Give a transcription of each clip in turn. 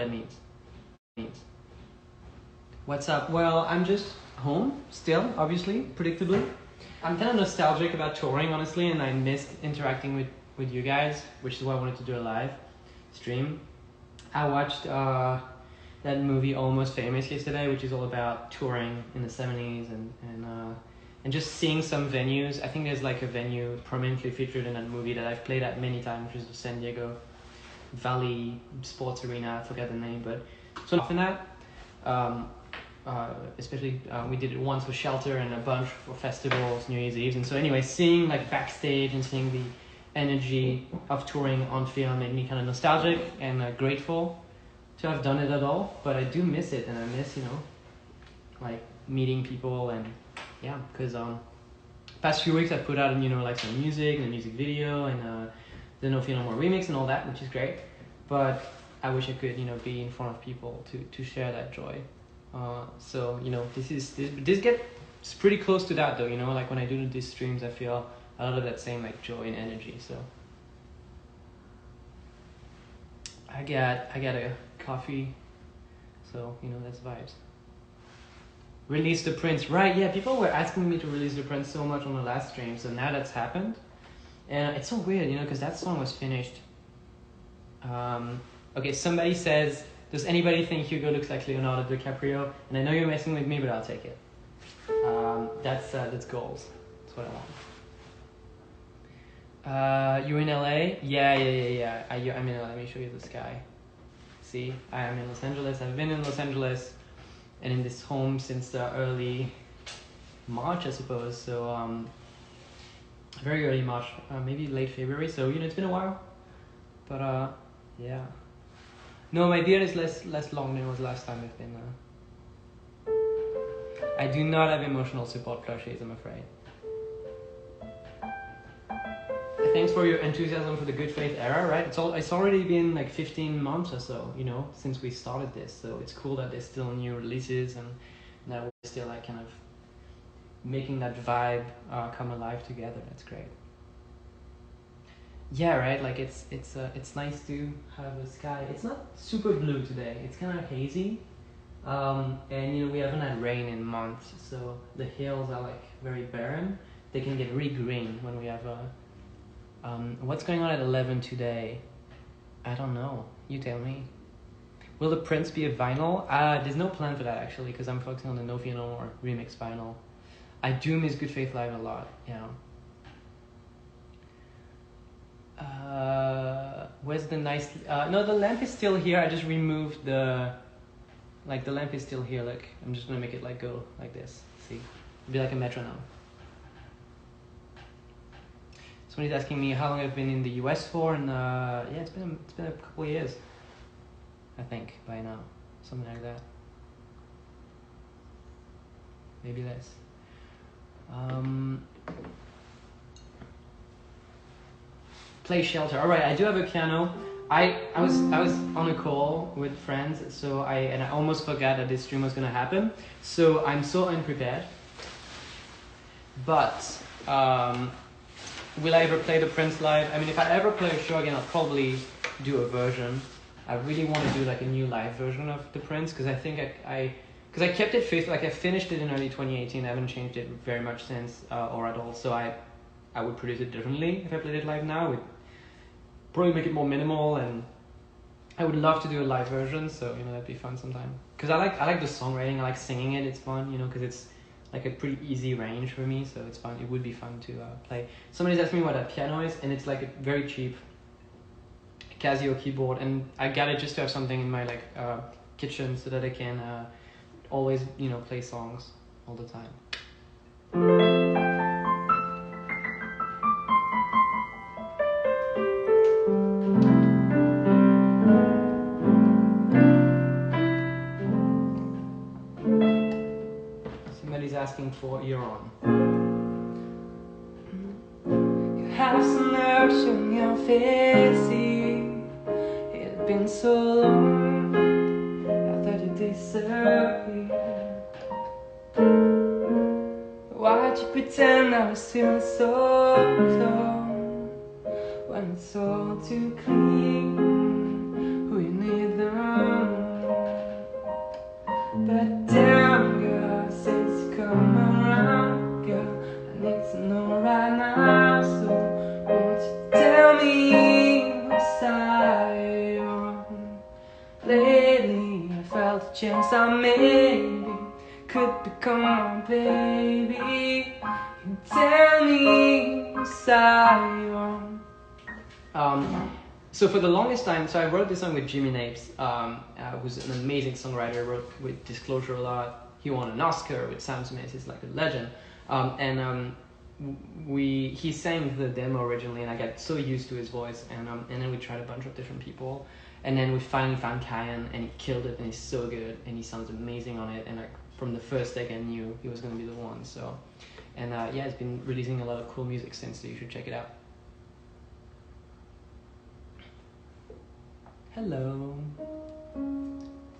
that means. What's up? Well, I'm just home still, obviously, predictably. I'm kind of nostalgic about touring, honestly, and I missed interacting with you guys, which is why I wanted to do a live stream. I watched that movie Almost Famous yesterday, which is all about touring in the 70s and just seeing some venues. I think there's like a venue prominently featured in that movie that I've played at many times, which is the San Diego Valley Sports Arena. I forgot the name, but so often that, especially we did it once with Shelter and a bunch for festivals, New Year's Eve, and so anyway, seeing like backstage and seeing the energy of touring on film made me kind of nostalgic and grateful to have done it at all. But I do miss it, and I miss, you know, like meeting people, and yeah, because past few weeks I've put out, you know, like some music and a music video and the No Fear No More remix and all that, which is great. But I wish I could, you know, be in front of people to share that joy. So, you know, this gets pretty close to that though, you know, like when I do these streams, I feel a lot of that same like joy and energy. So I got a coffee, so you know, that's vibes. Release the Prince, right? Yeah, people were asking me to release the Prince so much on the last stream, so now that's happened, and it's so weird, you know, because that song was finished. Okay, somebody says, does anybody think Hugo looks like Leonardo DiCaprio? And I know you're messing with me, but I'll take it. That's goals. That's what I want. You're in LA? Yeah. I'm in LA. Let me show you the sky. See, I am in Los Angeles. I've been in Los Angeles and in this home since early March, I suppose. So very early March, maybe late February. So, you know, it's been a while. But yeah. No, my beard is less long than it was last time I've been. I do not have emotional support plushies, I'm afraid. Thanks for your enthusiasm for the Good Faith era, right? It's already been like 15 months or so, you know, since we started this. So it's cool that there's still new releases, and now we're still like kind of making that vibe come alive together. That's great. Yeah, right. Like it's nice to have the sky. It's not super blue today. It's kind of hazy, and you know, we haven't had rain in months, so the hills are like very barren. They can get really green when we have what's going on at 11 today? I don't know. You tell me. Will the Prince be a vinyl? There's no plan for that actually, because I'm focusing on the No Fear No More remix vinyl. I do miss Good Faith Live a lot. Yeah. Where's the nice... no, the lamp is still here. I just removed the... Like, the lamp is still here. Look, I'm just gonna make it like go like this. See? It'll be like a metronome. Somebody's asking me how long I've been in the US for, and yeah, it's been a couple of years, I think, by now. Something like that. Maybe less. Play Shelter. All right, I do have a piano. I was on a call with friends, so I almost forgot that this stream was gonna happen. So I'm so unprepared. But will I ever play the Prince live? I mean, if I ever play a show again, I'll probably do a version. I really want to do like a new live version of the Prince, because I think because I kept it faithful. Like I finished it in early 2018. I haven't changed it very much since or at all. So I would produce it differently if I played it live now. I would probably make it more minimal, and I would love to do a live version. So you know, that'd be fun sometime. Because I like the songwriting. I like singing it. It's fun, you know, because it's like a pretty easy range for me. So it's fun. It would be fun to play. Somebody's asking me what a piano is, and it's like a very cheap Casio keyboard, and I got it just to have something in my like kitchen so that I can always, you know, play songs all the time. Somebody's asking for You're On. You have some nerves on your face. It's been so long, I thought you disappeared. Why'd you pretend I was feeling so dumb, when it's all too clear who you need them? lately I felt a chance I maybe could become my baby. You tell me Zion. So for the longest time, so I wrote this song with Jimmy Napes, who's an amazing songwriter. Wrote with Disclosure a lot. He won an Oscar with Sam Smith. He's like a legend. He sang the demo originally, and I got so used to his voice, and then we tried a bunch of different people, and then we finally found Kyan, and he killed it, and he's so good, and he sounds amazing on it, and like from the first take I knew he was gonna be the one. So, and yeah, he's been releasing a lot of cool music since, so you should check it out. Hello.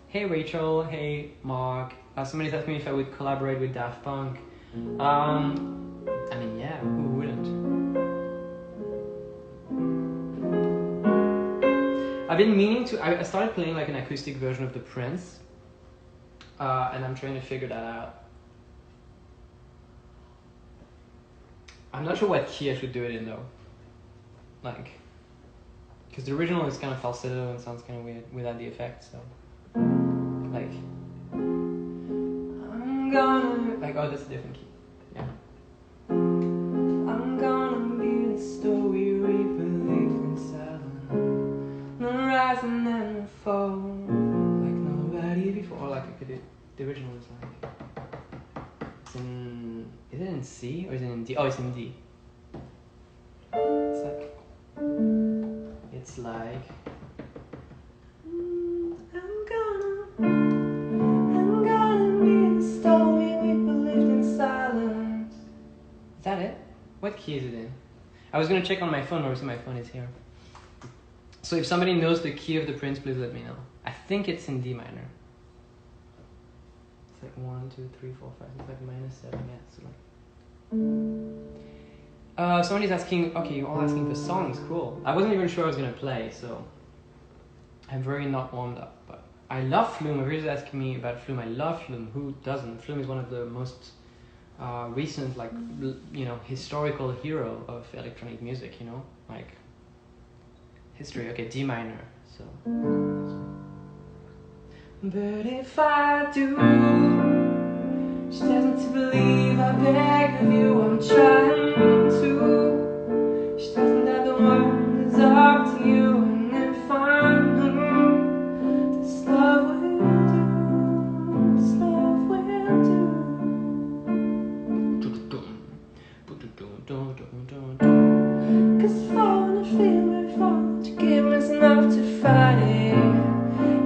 Hey Rachel. Hey Mark. Somebody's asking me if I would collaborate with Daft Punk. I mean, yeah, who wouldn't? I've been meaning to. I started playing like an acoustic version of The Prince, and I'm trying to figure that out. I'm not sure what key I should do it in though. Like, because the original is kind of falsetto and sounds kind of weird without the effect. So, like, I'm gonna oh, that's a different key. Yeah. I'm gonna be the story we believe in silent, the rise and then the fall, like nobody before. Or like the original is like, it's in, is it in C or is it in D? Oh, it's in D. It's like I'm gonna be the story we believed in silence. Is that it? What key is it in? I was gonna check on my phone, obviously my phone is here. So if somebody knows the key of The Prince, please let me know. I think it's in D minor. It's like 1, 2, 3, 4, 5. It's like -7. Yeah. So like. Somebody's asking. Okay, you're all asking for songs. Cool. I wasn't even sure I was gonna play, so I'm very not warmed up. But I love Flume. Everybody's asking me about Flume. I love Flume. Who doesn't? Flume is one of the most recent, like, historical hero of electronic music. Like history. Okay, D minor. So. But if I do, she doesn't believe I beg of you. I'm trying to. She doesn't have the world is up to you. And if I knew this love will do, this love will do. 'Cause if I wanna feel it, if I want to give me enough to fight it.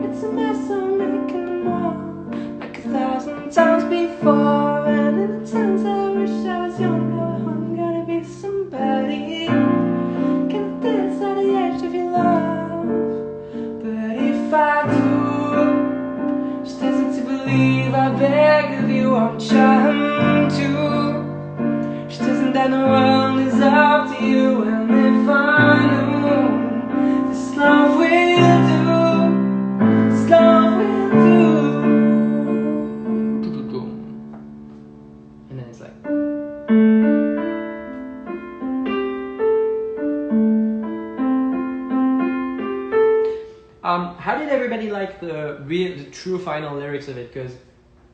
It's a mess I'm making more, like 1,000 times before. And in the times I wish I was younger, I'm gonna be somebody. Can dance at the edge of your love. But if I do, just doesn't believe I beg of you. I'm trying to. She doesn't have the world is up to you. And if I knew this love will do, this love will do. And then it's like. How did everybody like the true final lyrics of it? Because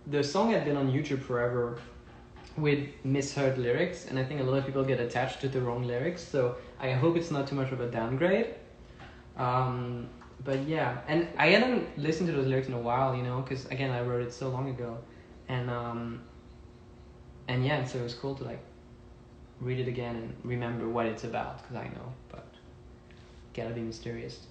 the song had been on YouTube forever with misheard lyrics, and I think a lot of people get attached to the wrong lyrics, so I hope it's not too much of a downgrade. But yeah, and I hadn't listened to those lyrics in a while, because again, I wrote it so long ago, and yeah, so it was cool to like read it again and remember what it's about, because I know, but gotta be mysterious.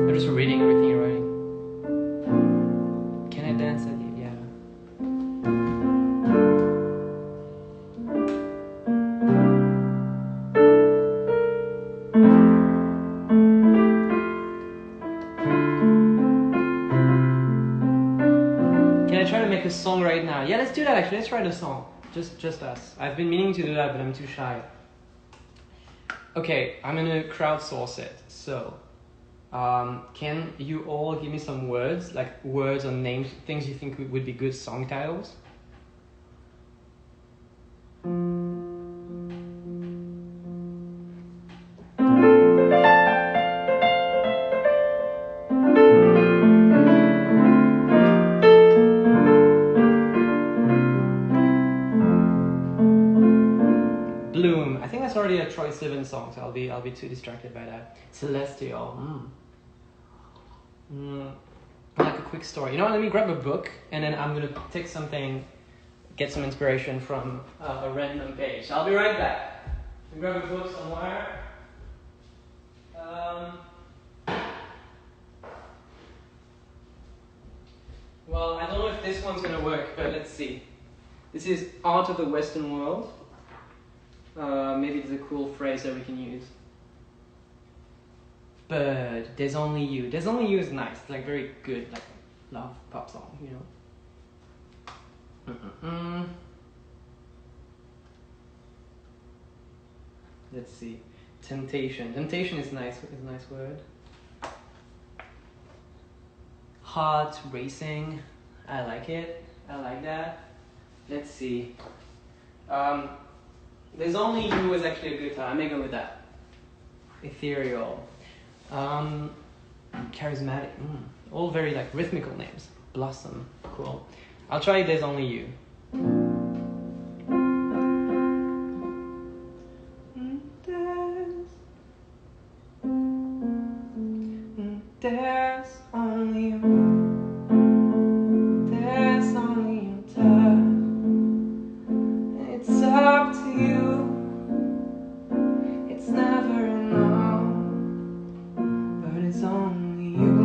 I'm just reading everything you're writing. Can I dance at Can I try to make a song right now? Yeah, let's do that actually. Let's write a song. Just us. I've been meaning to do that, but I'm too shy. Okay, I'm gonna crowdsource it. So, can you all give me some words, like words or names, things you think would be good song titles? Bloom. I think that's already a Troye Sivan song, so I'll be too distracted by that. Celestial. Like a quick story. You know what? Let me grab a book, and then I'm gonna take something, get some inspiration from a random page. I'll be right back. Grab a book somewhere. Well, I don't know if this one's gonna work, but let's see. This is Art of the Western World. Maybe it's a cool phrase that we can use. Bird, There's Only You. There's Only You is nice. It's like very good, like love pop song, you know. Let's see. Temptation. Temptation is nice. Is a nice word. Heart racing. I like it. I like that. Let's see. There's Only You is actually a good time. I may go with that. Ethereal. Charismatic. All very like rhythmical names. Blossom. Cool. I'll try There's Only You. There's only you. There's only you, time. It's up to you. It's never enough, but it's only you,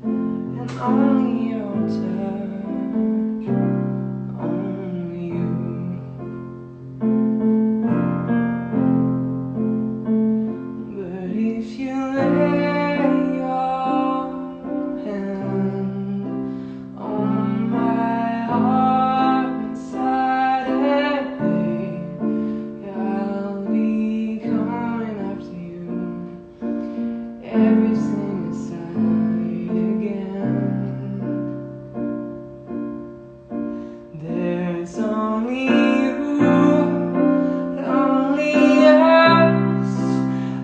and only your touch, only you. But if you lay your hand on my heart inside it, I'll be coming after you, everything inside again. There's only you, only us,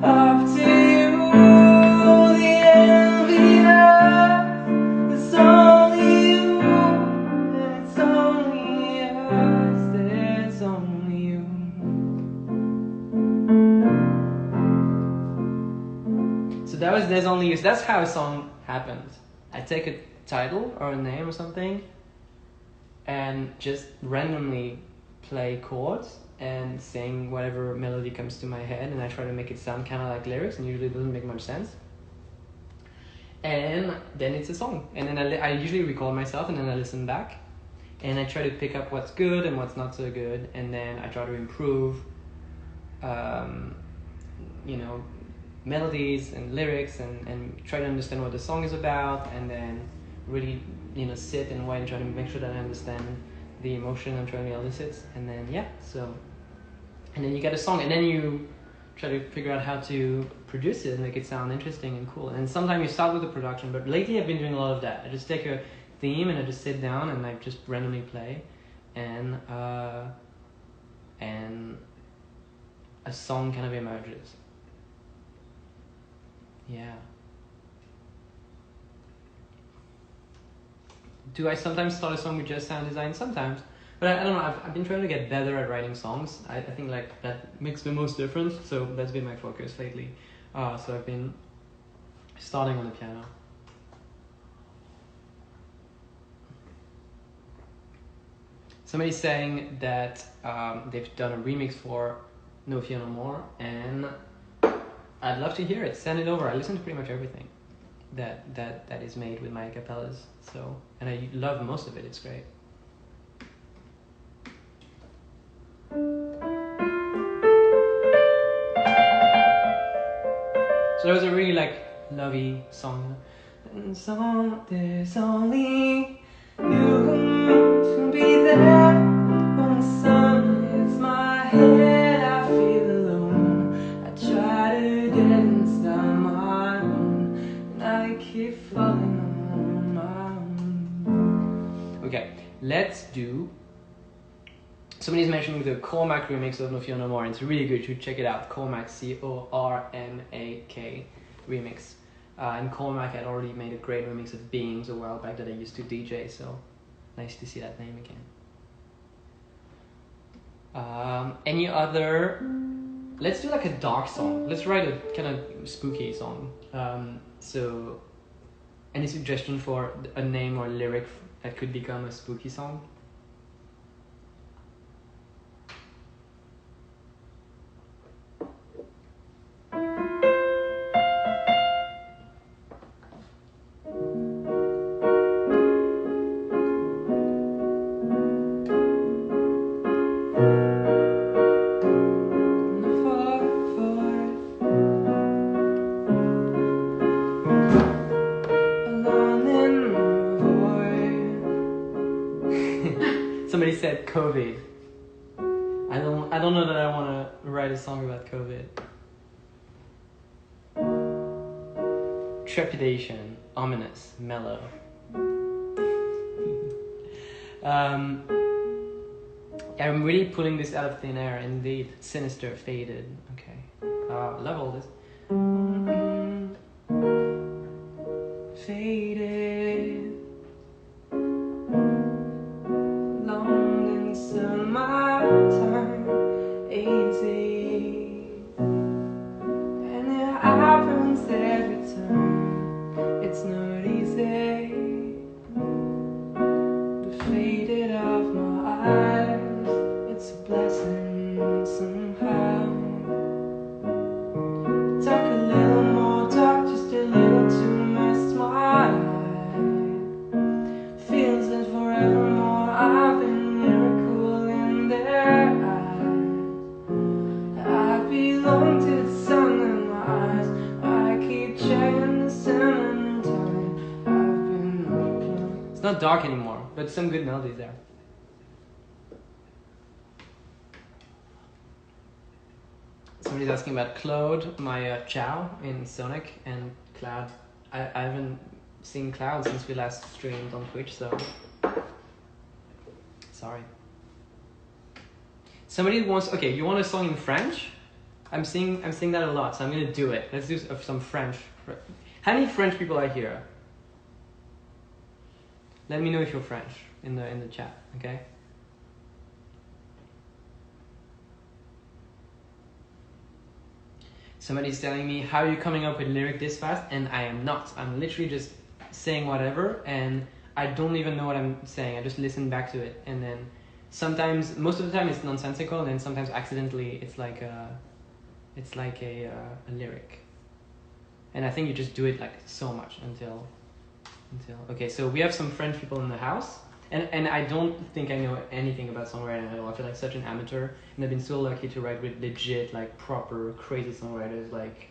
up to you, the envious. There's only you, and it's only us. There's only you. So that was There's Only You. So that's how a song happens. I take a title or a name or something and just randomly play chords and sing whatever melody comes to my head, and I try to make it sound kind of like lyrics, and usually it doesn't make much sense. And then it's a song. And then I usually record myself, and then I listen back, and I try to pick up what's good and what's not so good, and then I try to improve melodies and lyrics, and try to understand what the song is about, and then really sit and wait and try to make sure that I understand the emotion I'm trying to elicit, and then and then you get a song, and then you try to figure out how to produce it and make it sound interesting and cool. And sometimes you start with the production, but lately I've been doing a lot of that. I just take a theme and I just sit down and I just randomly play, and a song kind of emerges. Yeah. Do I sometimes start a song with just sound design? Sometimes. But I don't know, I've been trying to get better at writing songs. I think like that makes the most difference, so that's been my focus lately. So I've been starting on the piano. Somebody's saying that they've done a remix for No Fear No More, and I'd love to hear it. Send it over. I listen to pretty much everything that is made with my a cappellas. So, and I love most of it. It's great. So that was a really like lovey song. And so there's only Okay, let's do. Somebody's mentioning the Cormac remix of No Fear No More. It's really good. You should check it out. Cormac, Cormak remix. And Cormac had already made a great remix of Beings a while back that I used to DJ. So nice to see that name again. Any other? Let's do like a dark song. Let's write a kind of spooky song. So, any suggestion for a name or lyric that could become a spooky song? Somebody said COVID. I don't know that I want to write a song about COVID. Trepidation, ominous, mellow. I'm really pulling this out of thin air. Indeed, sinister, faded. Okay, love all this. Faded. Not dark anymore, but some good melodies there. Somebody's asking about Claude, my Chow in Sonic, and Cloud. I haven't seen Cloud since we last streamed on Twitch, so sorry. Somebody wants. Okay, you want a song in French? I'm seeing that a lot, so I'm gonna do it. Let's do some French. How many French people are here? Let me know if you're French in the chat, okay? Somebody's telling me, how are you coming up with lyric this fast? And I am not. I'm literally just saying whatever, and I don't even know what I'm saying. I just listen back to it, and then sometimes, most of the time, it's nonsensical, and then sometimes accidentally, it's like a lyric. And I think you just do it like so much until. Okay, so we have some French people in the house, and I don't think I know anything about songwriting at all. I feel like such an amateur, and I've been so lucky to write with legit, like proper crazy songwriters like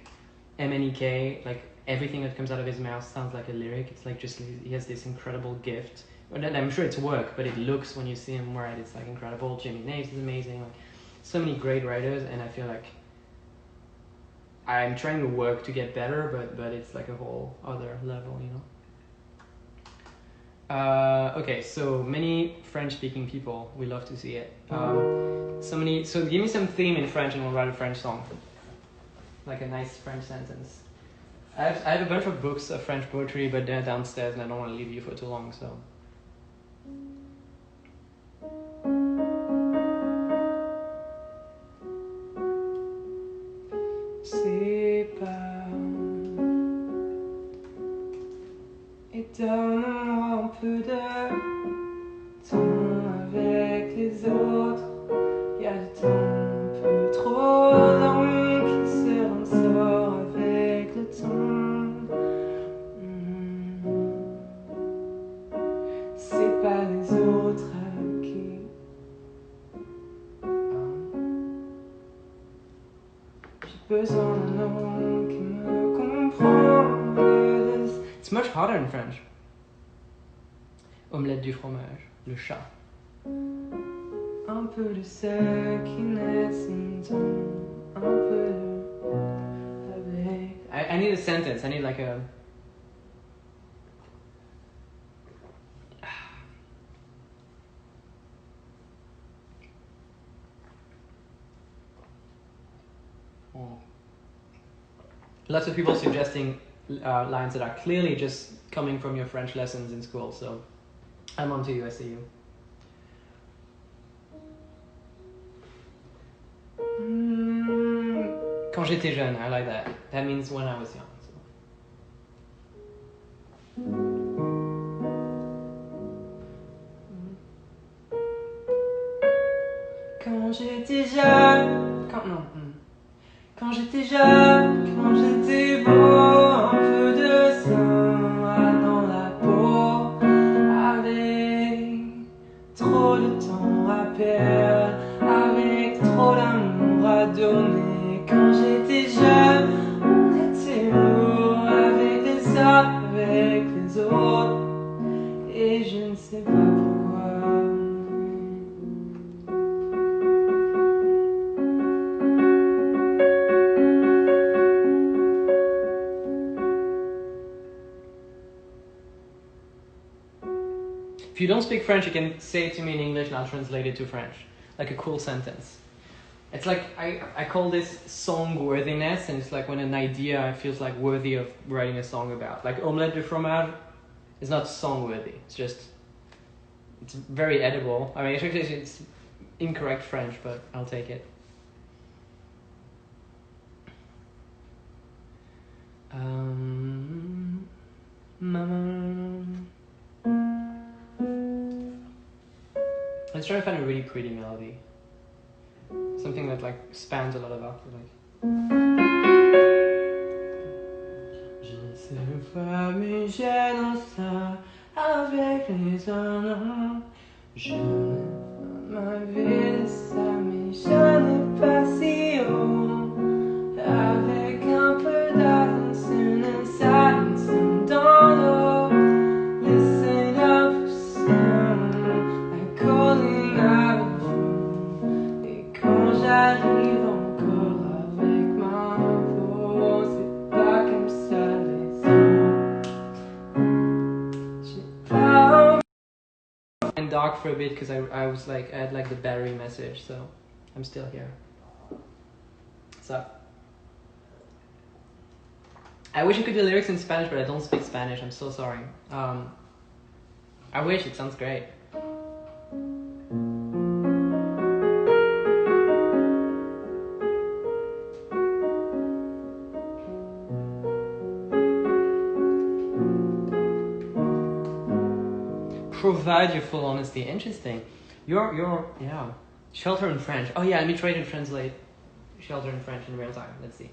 MNEK. Like everything that comes out of his mouth sounds like a lyric. It's like just he has this incredible gift. And I'm sure it's work, but it looks when you see him write, it's like incredible. Jimmy Naves is amazing. Like so many great writers, and I feel like I'm trying to work to get better, but it's like a whole other level, you know. Okay, so many French-speaking people. We love to see it. So give me some theme in French, and we'll write a French song. Like a nice French sentence. I have a bunch of books of French poetry, but they're downstairs, and I don't want to leave you for too long. So. C'est pas. Et donne-moi un peu de temps avec les autres. Y'a du temps un peu trop long qui se ressort avec le temps. C'est pas les autres qui. J'ai besoin d'un homme qui me comprend. It's much harder in French. Omelette du fromage, le chat. Un peu de sackiness and un peu avec. I need a sentence. I need like a. Lots of people suggesting lines that are clearly just coming from your French lessons in school, so I'm on to you, I see you. Quand j'étais jeune, I like that. That means when I was young. Quand j'étais jeune, quand j'étais jeune, quand j'étais beau, un peu de sang dans la peau, avec trop de temps à perdre, avec trop d'amour à donner. Quand j'étais jeune, on était lourd, avec les uns, avec les autres, et je ne sais pas pourquoi. If you don't speak French, you can say it to me in English and I'll translate it to French. Like a cool sentence. It's like, I call this song worthiness, and it's like when an idea feels like worthy of writing a song about. Like omelette de fromage is not song worthy. It's very edible. I mean, actually it's incorrect French, but I'll take it. Let's try to find a really pretty melody. Something that like spans a lot of octaves. Je ne sais pas, mais j'ai dans ça avec les uns. Je n'ai pas ma vie de ça, mais je n'ai pas si haut. Avec un peu d'attention and dans l'eau. Listen up for sound, like calling out of you. Et quand j'arrive encore avec ma voix, c'est pas comme ça les autres. J'ai pas envie. And dark for a bit because I was like, I had like the battery message, so I'm still here. What's up? I wish I could do lyrics in Spanish, but I don't speak Spanish. I'm so sorry. I wish, it sounds great. Provide your full honesty. Interesting. Your yeah. Shelter in French. Oh yeah, let me try to translate shelter in French in real time. Let's see.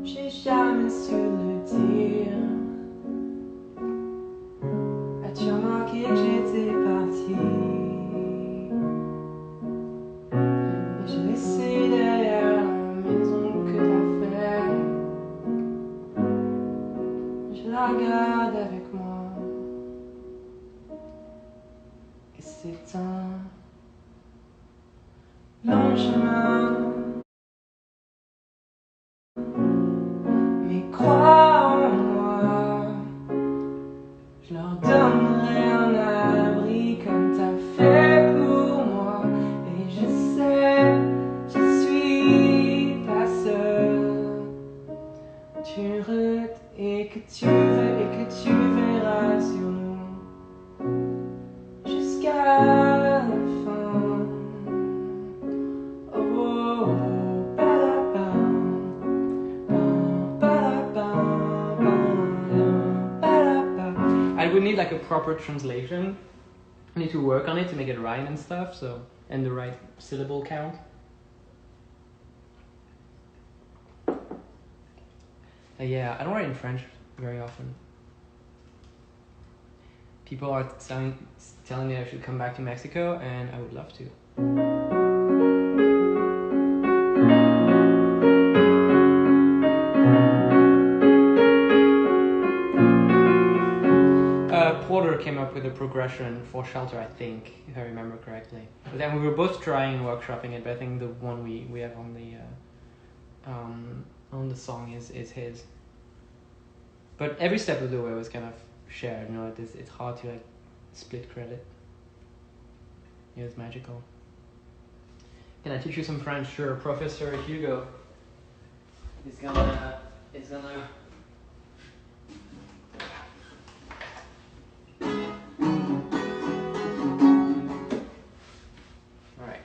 J'ai jamais su le dire. As-tu remarqué que j'étais partie? Et j'ai laissé derrière la maison que t'as fait. Je la garde avec moi. Et c'est un long chemin. Mais crois en moi, je leur donnerai un abri comme t'as fait pour moi. Et je sais, je suis pas seule. Tu regardes et que tu verras sur nous jusqu'à la fin. I would need like a proper translation. I need to work on it to make it rhyme and stuff, so, and the right syllable count. Yeah, I don't write in French very often. People are telling me I should come back to Mexico, and I would love to. Porter came up with a progression for Shelter, I think, if I remember correctly. But then we were both trying and workshopping it, but I think the one we have on the song is his. But every step of the way was kind of shared, you know. It's hard to like split credit. It was magical. Can I teach you some French? Sure. Professor Hugo is gonna. All right.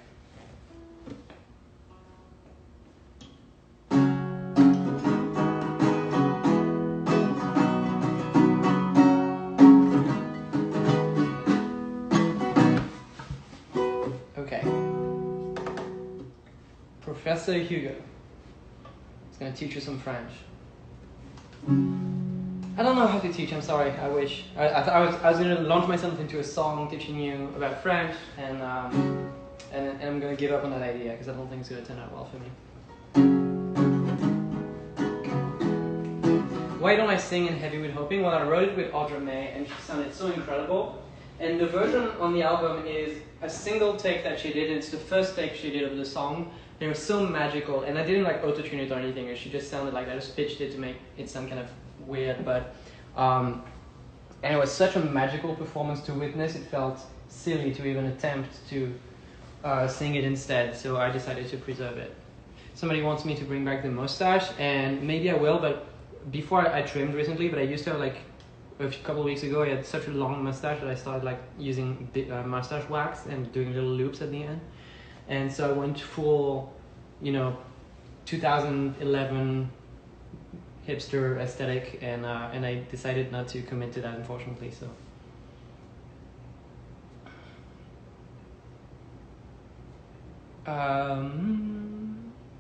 Okay. Professor Hugo is going to teach you some French. I don't know how to teach, I'm sorry, I wish. I was going to launch myself into a song teaching you about French, and I'm going to give up on that idea because I don't think it's going to turn out well for me. Why don't I sing in Heavy with Hoping? Well, I wrote it with Audra May, and she sounded so incredible. And the version on the album is a single take that she did. It's the first take she did of the song. They were so magical, and I didn't like auto-tune it or anything. She just sounded like that. I just pitched it to make it sound kind of weird, but and it was such a magical performance to witness. It felt silly to even attempt to sing it instead, so I decided to preserve it. Somebody wants me to bring back the mustache, and maybe I will, but before I trimmed recently, but I used to have like a couple of weeks ago, I had such a long mustache that I started like using mustache wax and doing little loops at the end. And so I went full, 2011 hipster aesthetic, and I decided not to commit to that, unfortunately. So.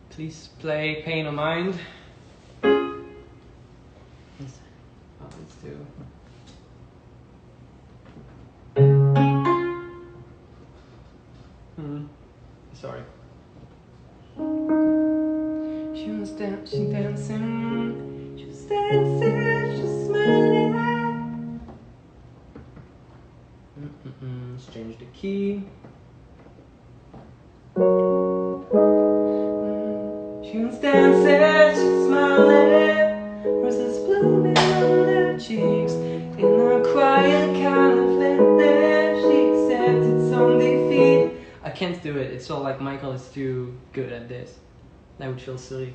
Please play Pain of Mind. Let's do. Sorry. She was dancing, she was smiling. Let's change the key. She was dancing, she was smiling. Roses blooming on her cheeks. In a quiet kind of land, she accepted some defeat. I can't do it. It's all like Michael is too good at this. That would feel silly.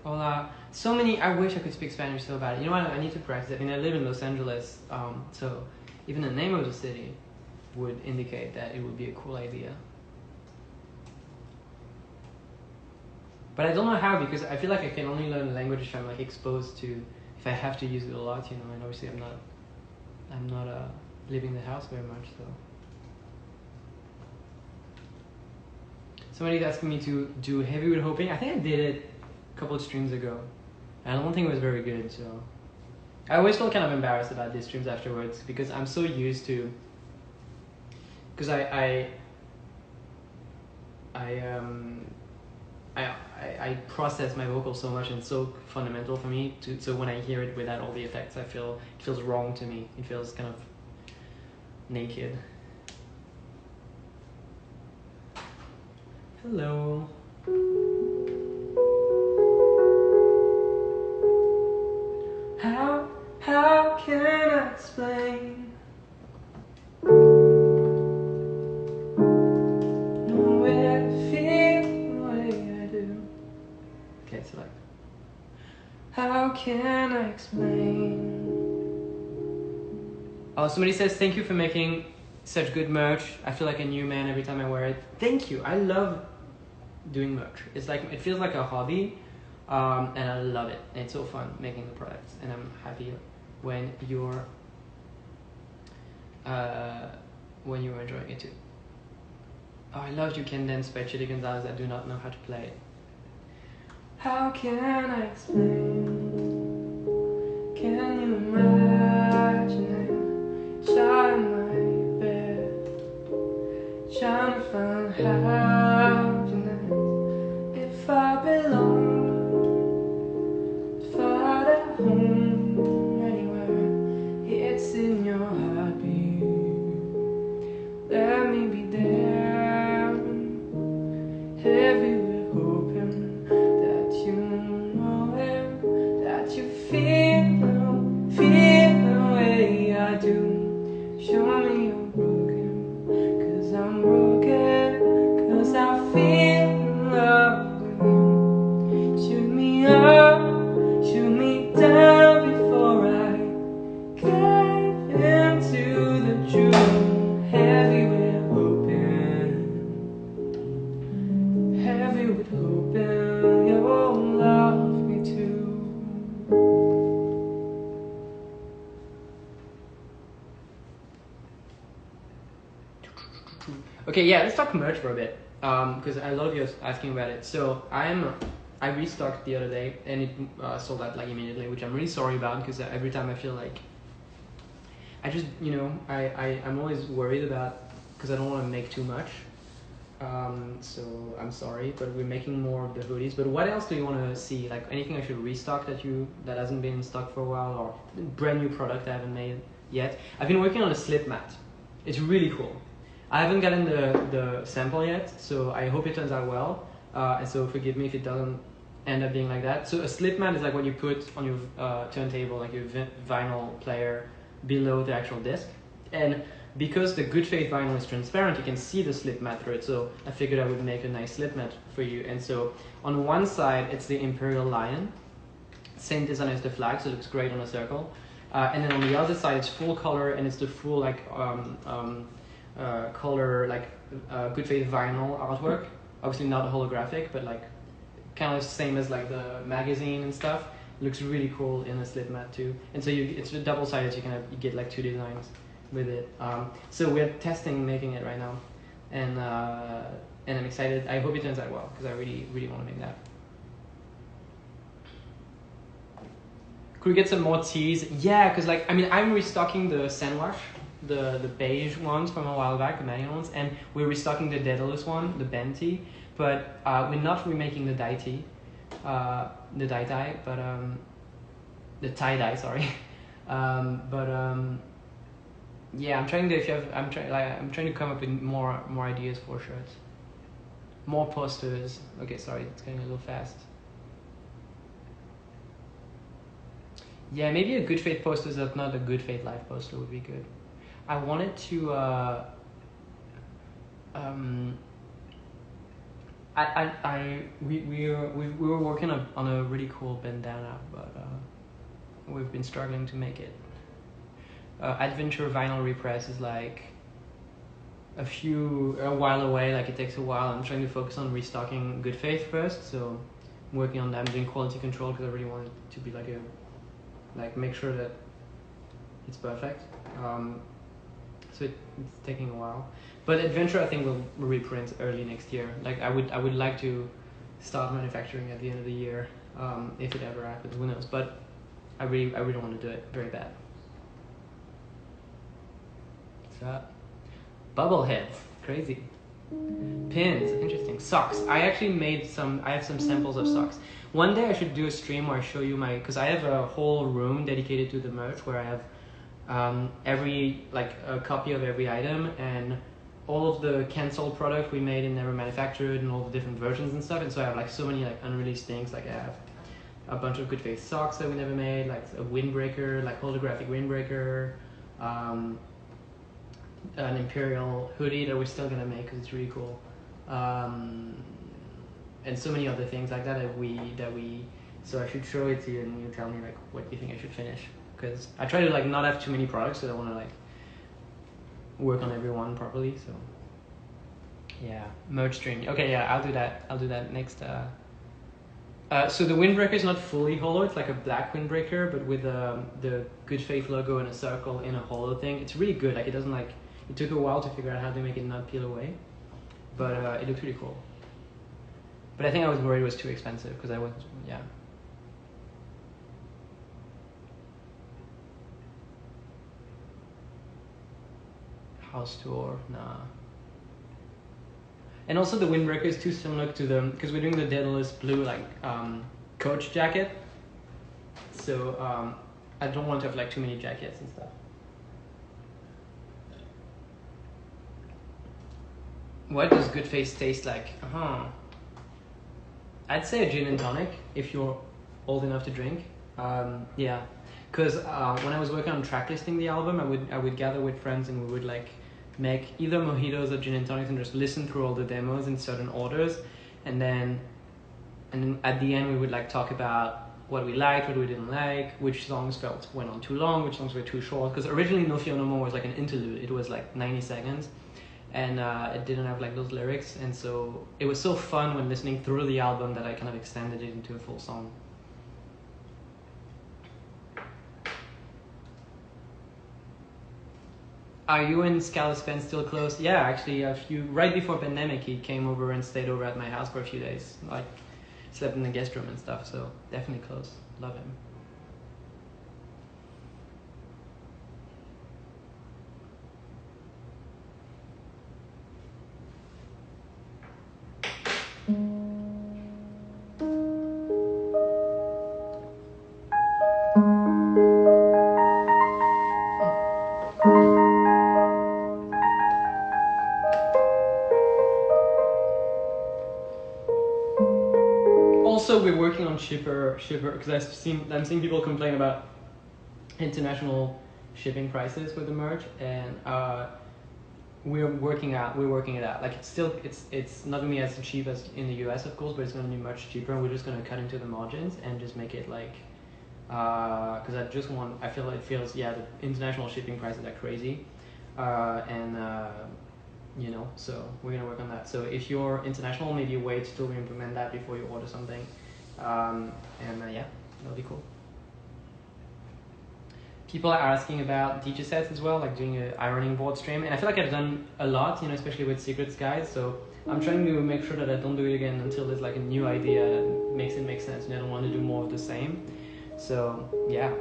Hola. So many. I wish I could speak Spanish so bad. You know what? I need to practice it. I mean, I live in Los Angeles, so even the name of the city would indicate that it would be a cool idea. But I don't know how, because I feel like I can only learn a language if I'm like exposed to, if I have to use it a lot, and obviously I'm not leaving the house very much, so. Somebody's asking me to do Heavy with Hoping. I think I did it a couple of streams ago. I don't think it was very good, so. I always feel kind of embarrassed about these streams afterwards, because I'm so used to, because I process my vocals so much, and it's so fundamental for me so when I hear it without all the effects, it feels wrong to me. It feels kind of naked. Hello. How can I explain? How can I explain? Oh, somebody says, thank you for making such good merch. I feel like a new man every time I wear it. Thank you. I love doing merch. It's like, it feels like a hobby, and I love it. It's so fun making the products, and I'm happy when you're enjoying it too. Oh, I love You Can Dance by Chili Gonzalez. I do not know how to play it. How can I explain? Can you imagine it? Shot in my bed, trying to find happiness. If I belong, far at home, anywhere, it's in your heartbeat. Let me be there, heavy with hoping that you Okay, yeah, let's talk merch for a bit. Because a lot of you are asking about it. So I restocked the other day and it sold out like immediately, which I'm really sorry about because every time I feel like I just, I'm always worried about because I don't want to make too much. So I'm sorry, but we're making more of the hoodies. But what else do you want to see? Like anything I should restock that hasn't been in stock for a while, or brand new product I haven't made yet? I've been working on a slip mat. It's really cool. I haven't gotten the sample yet, so I hope it turns out well. And so forgive me if it doesn't end up being like that. So a slip mat is like what you put on your turntable, like your vinyl player below the actual disc. And because the good faith vinyl is transparent, you can see the slip mat through it. So I figured I would make a nice slip mat for you. And so on one side, it's the Imperial Lion. Same design as the flag, so it looks great on a circle. And then on the other side, it's full color and it's the full like color like good faith vinyl artwork. Obviously not holographic, but like kind of the same as like the magazine and stuff. It looks really cool in a slip mat too. And so it's double sided, so you get like two designs with it. So we're testing making it right now, and I'm excited. I hope it turns out well because I really want to make that. Could we get some more teas? Yeah, because like I'm restocking the Sandwash, the beige ones from a while back, the Madeon ones, and we're restocking the Daedalus one, the Ben tea, but we're not remaking the dye tea, the dye, but the tie dye, sorry, yeah, I'm trying to come up with more ideas for shirts, more posters. Okay, sorry, it's getting a little fast. Yeah, maybe a good faith poster that's not a good faith live poster would be good. I wanted to we were working on a really cool bandana, but we've been struggling to make it. Adventure vinyl repress is like a while away, like it takes a while. I'm trying to focus on restocking good faith first, so I'm working on that. I'm doing quality control because I really want it to be like make sure that it's perfect. So it's taking a while, but Adventure I think will reprint early next year. Like I would like to start manufacturing at the end of the year, if it ever happens. Who knows? But I really want to do it very bad. What's that? Bubbleheads, crazy. Pins, interesting. Socks. I actually made some. I have some samples of socks. One day I should do a stream where I show you because I have a whole room dedicated to the merch where I have a copy of every item and all of the canceled product we made and never manufactured and all the different versions and stuff. And so I have like so many like unreleased things. Like I have a bunch of good faith socks that we never made, like a windbreaker, like holographic windbreaker, an Imperial hoodie that we're still gonna make because it's really cool, and so many other things like that so I should show it to you and you tell me like what you think I should finish, because I try to like not have too many products, so I want to like work on every one properly. So yeah, merch stream. Okay, yeah, I'll do that next. So the windbreaker is not fully hollow. It's like a black windbreaker, but with the Good Faith logo in a circle in a hollow thing. It's really good. Like it doesn't like. It took a while to figure out how to make it not peel away, but it looks really cool. But I think I was worried it was too expensive because I was House tour, nah. And also the windbreaker is too similar to the, because we're doing the Daedalus blue like coach jacket, so I don't want to have like too many jackets and stuff. What does good face taste like? I'd say a gin and tonic if you're old enough to drink. Yeah, because when I was working on track listing the album, I would gather with friends and we would like make either mojitos or gin and tonics and just listen through all the demos in certain orders, and then at the end we would like talk about what we liked, what we didn't like, which songs went on too long, which songs were too short. Because originally No Fear No More was like an interlude. It was like 90 seconds. And it didn't have like those lyrics, and so it was so fun when listening through the album that I kind of extended it into a full song. Are you and Scala Spen still close? Yeah, actually, right before pandemic, he came over and stayed over at my house for a few days. Like, slept in the guest room and stuff. So definitely close. Love him. Also, we're working on shipper because I'm seeing people complain about international shipping prices for the merch, and we're working it out. Like it's not gonna be as cheap as in the US, of course, but it's gonna be much cheaper, and we're just gonna cut into the margins and just make it like because I feel the international shipping prices are crazy, you know, so we're gonna work on that. So if you're international, maybe wait till we implement that before you order something, yeah, that'll be cool. People are asking about DJ sets as well, like doing an ironing board stream, and I feel like I've done a lot, you know, especially with Secrets guys. So I'm trying to make sure that I don't do it again until there's like a new idea that makes it make sense, and I don't want to do more of the same. So yeah,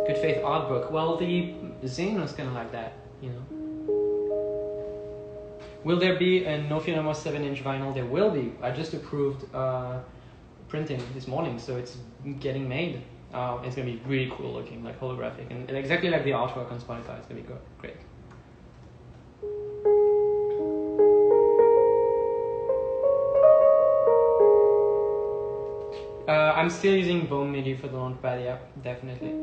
Good Faith Art Book. Well, the zine was kind of like that, you know. Will there be a No Fear No More 7-inch vinyl? There will be. I just approved printing this morning, so it's getting made. It's gonna be really cool looking, like holographic, and exactly like the artwork on Spotify. It's gonna be great. I'm still using Bone MIDI for the launchpad, yeah, definitely.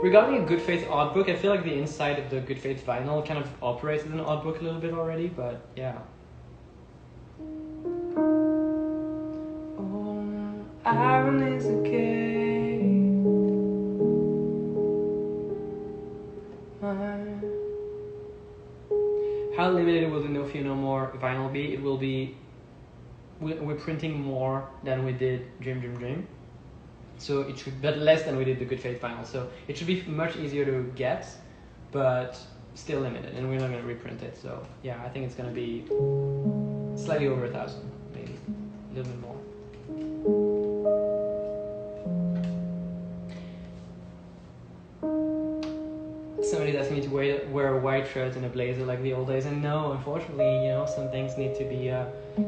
Regarding a Good Faith art book, I feel like the inside of the Good Faith vinyl kind of operates as an art book a little bit already, but yeah. Iron is a game. How limited will the No Fear No More vinyl be? It will be. We're printing more than we did Dream. So it should, but less than we did the Good Faith vinyl. So it should be much easier to get, but still limited, and we're not going to reprint it. So yeah, I think it's going to be slightly over 1,000, maybe a little bit more. Somebody's asking me to wear a white shirt and a blazer like the old days, and no, unfortunately, you know, some things need to be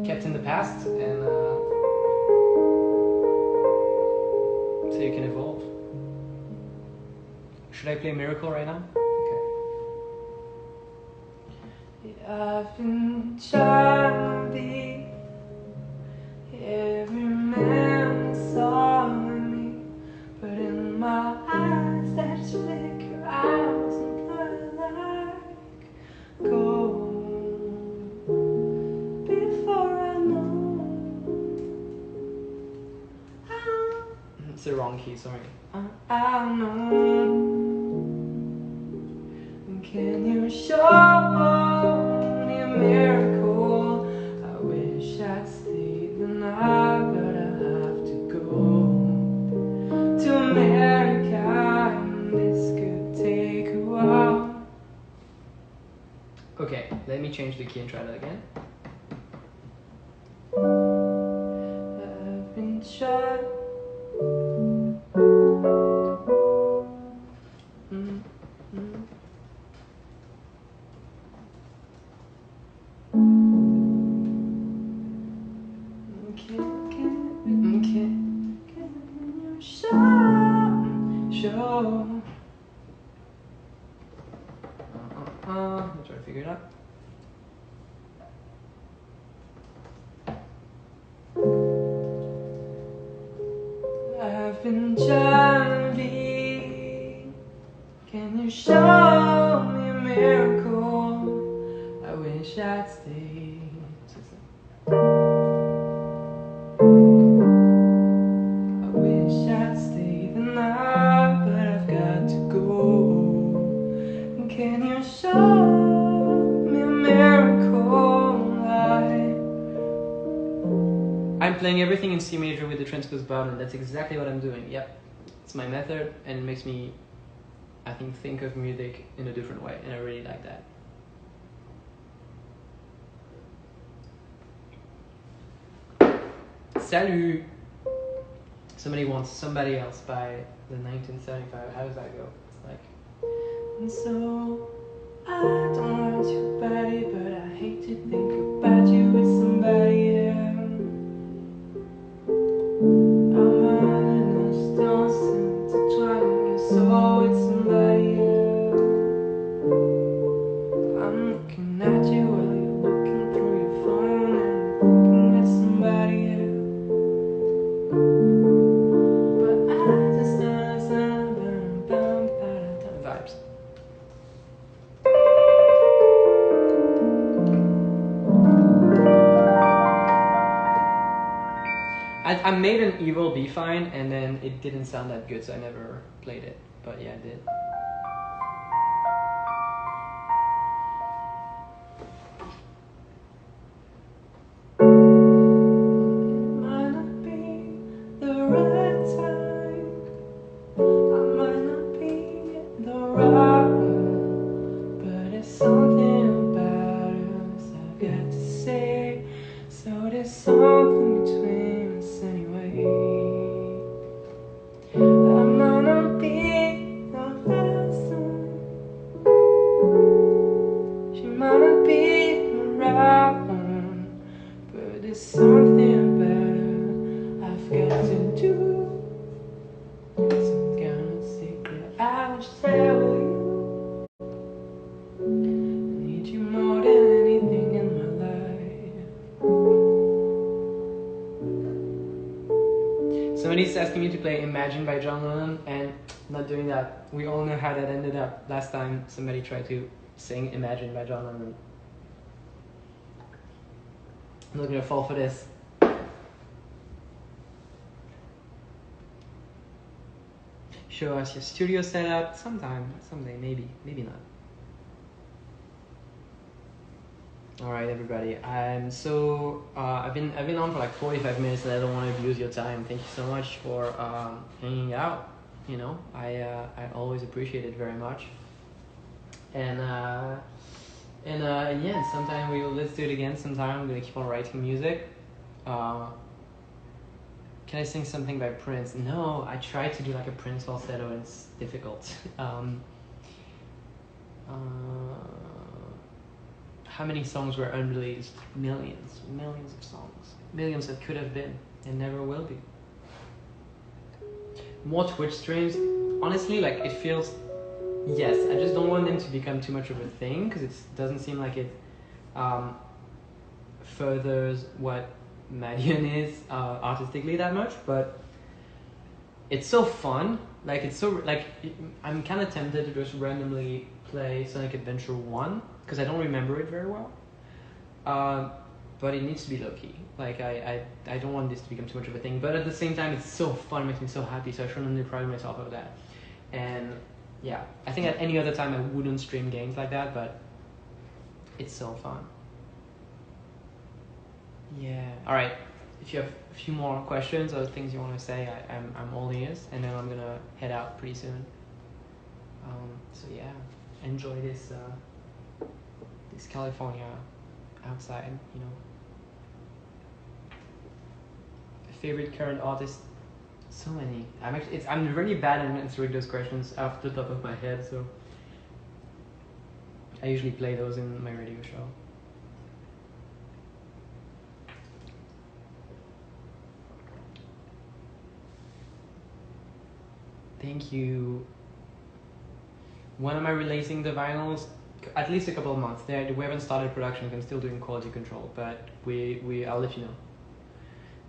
kept in the past, and so you can evolve. Should I play Miracle right now? Okay. I've been trying to be every man that saw me, but in my eyes that just flicker out and burn like gold before I know. It's the wrong key, sorry. I know. Can you show me a miracle? I wish I'd stayed the night, but I have to go to America, and this could take a while. Okay, let me change the key and try that again. I've been trying. Let me try to figure it out. I've been trying to be. Can you show me a miracle? I wish I'd stayed. I wish I'd stayed the night, but I've got to go. Can you show me a miracle? I'm playing everything in C major with the transposed button. That's exactly what I'm doing. Yep, it's my method, and it makes me I think of music in a different way, and I really like that. Salut! Somebody wants Somebody Else by the 1975. How does that go? It's like, and so I don't want your body, but I hate to think about you with somebody else. I'm running those stones intertwining, so it's somebody else. I'm looking at you while you're looking through your phone, and thinking it's somebody else. Vibes. I made an Evil Be Fine, and then it didn't sound that good, so I never played it. But yeah, I did. Somebody's asking me to play Imagine by John Lennon, and I'm not doing that. We all know how that ended up last time somebody tried to sing Imagine by John Lennon. I'm not gonna fall for this. Show us your studio setup sometime, someday, maybe not. All right, everybody. I've been on for like 45 minutes, and I don't want to abuse your time. Thank you so much for hanging out. You know, I always appreciate it very much. And yeah, sometime let's do it again. Sometime I'm gonna keep on writing music. Can I sing something by Prince? No, I tried to do like a Prince falsetto, and it's difficult. How many songs were unreleased? Millions of songs. Millions that could have been and never will be. More Twitch streams, honestly, like it feels, yes, I just don't want them to become too much of a thing, because it doesn't seem like it furthers what Madeon is artistically that much, but it's so fun. Like it's so, like, I'm kind of tempted to just randomly play Sonic Adventure 1, because I don't remember it very well, but it needs to be low-key. Like I don't want this to become too much of a thing, but at the same time it's so fun, it makes me so happy, so I shouldn't deprive myself of that. And yeah, I think at any other time I wouldn't stream games like that, but it's so fun. Yeah, alright, if you have a few more questions or things you want to say, I'm all ears, and then I'm gonna head out pretty soon. So yeah, enjoy this California outside, you know. Favorite current artist? So many. I'm really bad at answering those questions off the top of my head, so I usually play those in my radio show. Thank you. When am I releasing the vinyls? At least a couple of months. We haven't started production. I'm still doing quality control, but I'll let you know.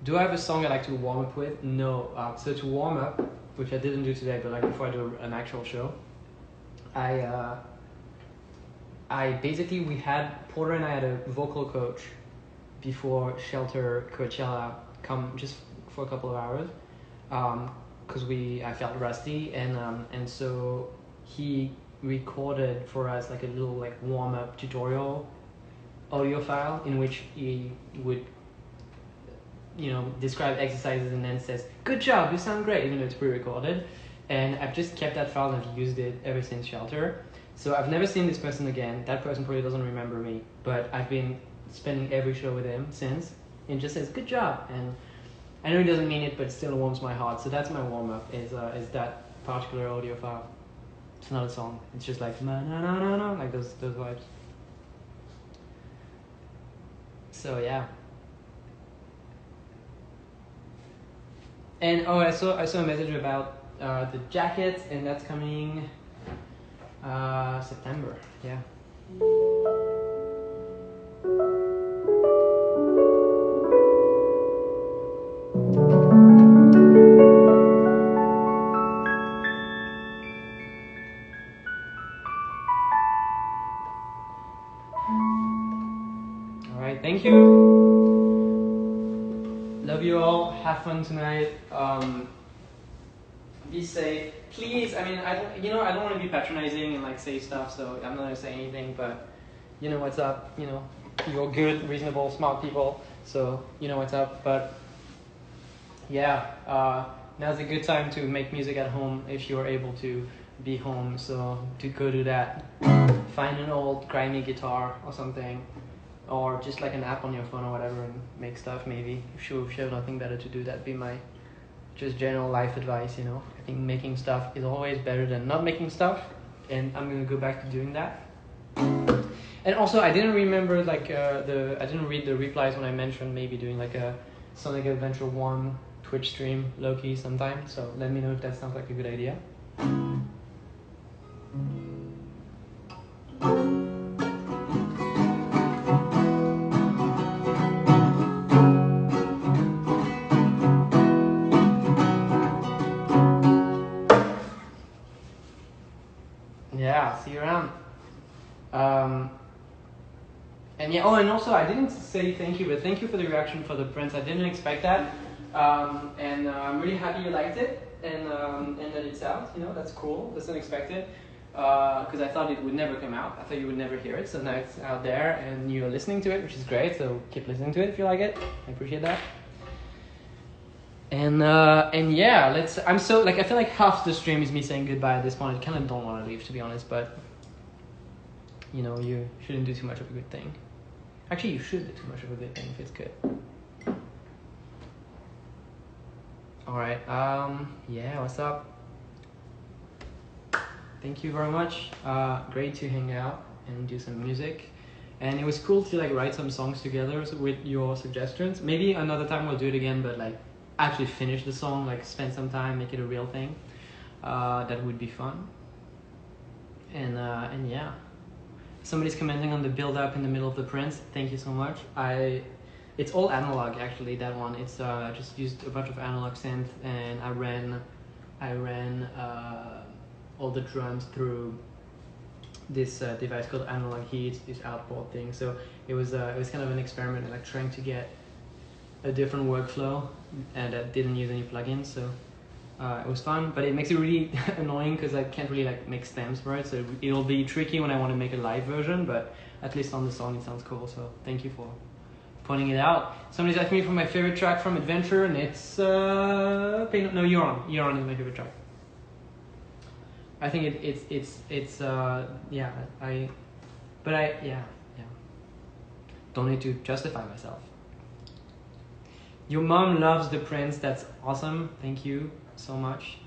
Do I have a song I like to warm up with? No. So to warm up, which I didn't do today, but like before I do an actual show, I basically, Porter and I had a vocal coach before Shelter Coachella come just for a couple of hours, because I felt rusty, and so he recorded for us like a little like warm up tutorial audio file in which he would, you know, describe exercises and then says, "Good job, you sound great," even though it's pre-recorded. and I've just kept that file and I've used it ever since Shelter. So I've never seen this person again. That person probably doesn't remember me, but I've been spending every show with him since, and just says good job. And I know he doesn't mean it, but it still warms my heart. So that's my warm up. Is that particular audio file? It's not a song. It's just like na na na na na, like those vibes. So yeah. And oh, I saw a message about the jacket, and that's coming September. Yeah. All right. Thank you. Love you all. Have fun tonight. Be safe, please. I mean, I don't want to be patronizing and like say stuff, so I'm not gonna say anything. But you know what's up. You know, you're good, reasonable, smart people, so you know what's up. But yeah, now's a good time to make music at home if you're able to be home. So to go do that. Find an old grimy guitar or something, or just like an app on your phone or whatever, and make stuff. Maybe if you have nothing better to do, that'd be my just general life advice. You know, I think making stuff is always better than not making stuff, and I'm gonna go back to doing that. And also, I didn't remember like I didn't read the replies when I mentioned maybe doing like a Sonic Adventure 1 Twitch stream low-key sometime. So let me know if that sounds like a good idea. Yeah, see you around. And yeah, oh, and also I didn't say thank you, but thank you for the reaction for the Prince. I didn't expect that, and I'm really happy you liked it, and that it's out. You know, that's cool. That's unexpected, because I thought it would never come out. I thought you would never hear it. So now it's out there, and you're listening to it, which is great. So keep listening to it if you like it. I appreciate that. And yeah, I'm so like I feel like half the stream is me saying goodbye at this point. I kind of don't want to leave, to be honest, but you know, you shouldn't do too much of a good thing. Actually, you should do too much of a good thing if it's good. All right. Yeah. What's up? Thank you very much. Great to hang out and do some music. And it was cool to like write some songs together with your suggestions. Maybe another time we'll do it again, but like actually finish the song, like spend some time, make it a real thing. That would be fun. And yeah. Somebody's commenting on the build-up in the middle of the Prince. Thank you so much. It's all analog actually. That one. It's I just used a bunch of analog synth, and I ran all the drums through this device called Analog Heat, this outboard thing. So it was kind of an experiment, like trying to get a different workflow, and that didn't use any plugins. So it was fun, but it makes it really annoying because I can't really like make stems for it. So it'll be tricky when I want to make a live version, but at least on the song it sounds cool. So thank you for pointing it out. Somebody's asking me for my favorite track from Adventure, and it's You're On is my favorite track. I think it's yeah, don't need to justify myself. Your mom loves the Prince. That's awesome. Thank you so much.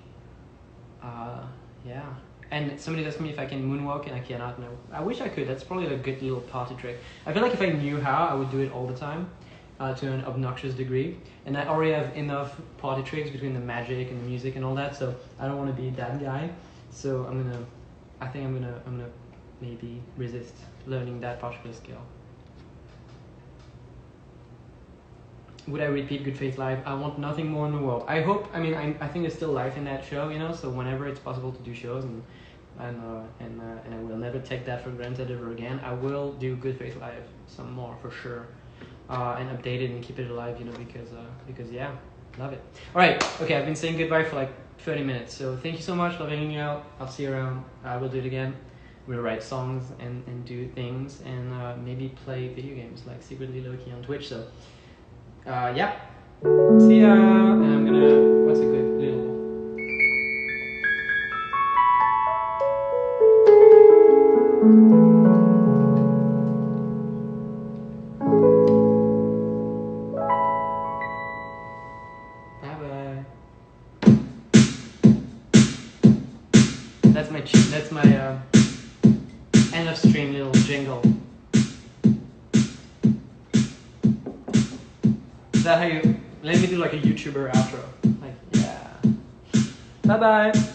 Yeah. And somebody's asking me if I can moonwalk, and I cannot. No. I wish I could. That's probably a good little party trick. I feel like if I knew how, I would do it all the time, to an obnoxious degree. And I already have enough party tricks between the magic and the music and all that, so I don't want to be that guy. So I think I'm gonna maybe resist learning that particular skill. Would I repeat Good Faith Live? I want nothing more in the world. I hope. I mean, I think there's still life in that show, you know. So whenever it's possible to do shows, and I will never take that for granted ever again. I will do Good Faith Live some more for sure, and update it and keep it alive, you know, because yeah, love it. All right, okay. I've been saying goodbye for like 30 minutes. So thank you so much. Love hanging out. I'll see you around. I will do it again. We'll write songs and do things, and maybe play video games like secretly low-key on Twitch. So. Yeah. See ya. And I'm gonna. What's a good little. That's my end of stream little jingle. Is that how you? Let me do like a YouTuber outro. Like, yeah. Bye bye.